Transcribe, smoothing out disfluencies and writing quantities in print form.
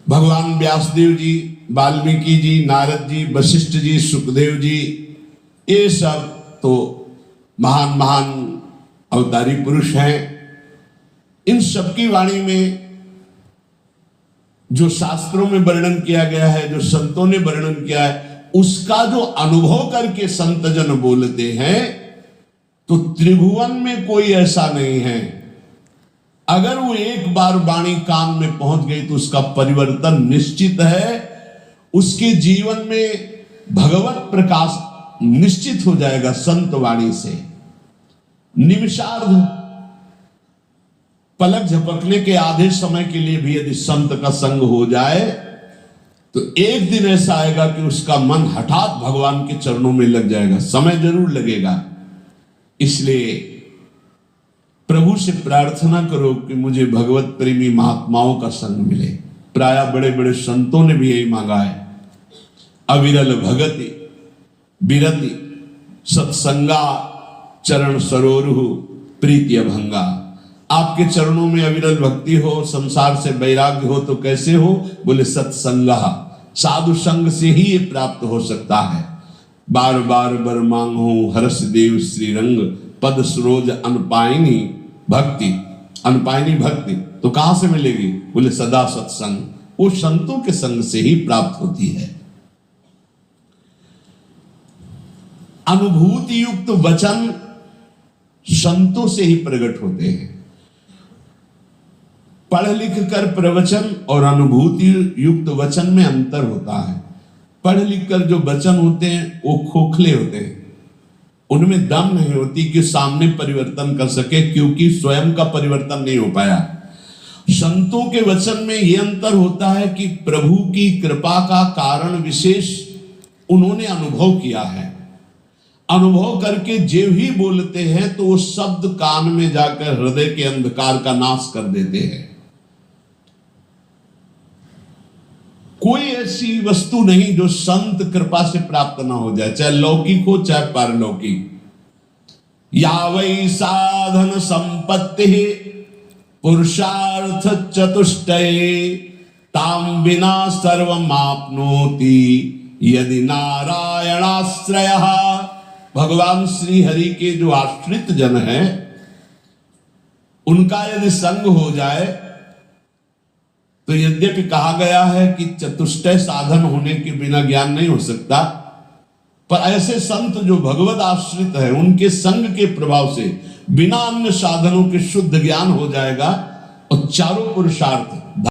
भगवान व्यासदेव जी, वाल्मीकि जी, नारद जी, वशिष्ठ जी, सुखदेव जी, ये सब तो महान महान अवतारी पुरुष हैं। इन सबकी वाणी में जो शास्त्रों में वर्णन किया गया है, जो संतों ने वर्णन किया है, उसका जो अनुभव करके संत जन बोलते हैं, तो त्रिभुवन में कोई ऐसा नहीं है। अगर वो एक बार वाणी कान में पहुंच गई तो उसका परिवर्तन निश्चित है। उसके जीवन में भगवत प्रकाश निश्चित हो जाएगा संत वाणी से। निमिषार्ध पलक झपकने के आधे समय के लिए भी यदि संत का संग हो जाए तो एक दिन ऐसा आएगा कि उसका मन हठात भगवान के चरणों में लग जाएगा। समय जरूर लगेगा। इसलिए प्रभु से प्रार्थना करो कि मुझे भगवत प्रेमी महात्माओं का संग मिले। प्रायः बड़े बड़े संतों ने भी यही मांगा है। अविरल भगति विरति सत्संगा चरण सरोरु प्रीति अभंगा। आपके चरणों में अविरल भक्ति हो, संसार से वैराग्य हो तो कैसे हो? बोले सत्संगा, साधु संग से ही ये प्राप्त हो सकता है। बार बार बर मांगो हर्ष देव श्रीरंग पद सरोज अनपायनी भक्ति। अनपायनी भक्ति तो कहां से मिलेगी? बोले सदा सत्संग, वो संतों के संग से ही प्राप्त होती है। अनुभूति युक्त वचन संतों से ही प्रकट होते हैं। पढ़ लिख कर प्रवचन और अनुभूति युक्त वचन में अंतर होता है। पढ़ लिख कर जो वचन होते हैं वो खोखले होते हैं, उनमें दम नहीं होती कि सामने परिवर्तन कर सके, क्योंकि स्वयं का परिवर्तन नहीं हो पाया। संतों के वचन में यह अंतर होता है कि प्रभु की कृपा का कारण विशेष उन्होंने अनुभव किया है। अनुभव करके जो ही बोलते हैं तो वो शब्द कान में जाकर हृदय के अंधकार का नाश कर देते हैं। कोई ऐसी वस्तु नहीं जो संत कृपा से प्राप्त ना हो जाए, चाहे लौकिक हो चाहे पारलौकिक। यावै साधन संपत्ति पुरुषार्थ चतुष्टये ताम बिना सर्वमाप्नोति यदि नारायणाश्रयः। भगवान श्री हरि के जो आश्रित जन हैं उनका यदि संग हो जाए तो यद्यपि कहा गया है कि चतुष्टय साधन होने के बिना ज्ञान नहीं हो सकता, पर ऐसे संत जो भगवत आश्रित है उनके संग के प्रभाव से बिना अन्य साधनों के शुद्ध ज्ञान हो जाएगा और चारों पुरुषार्थ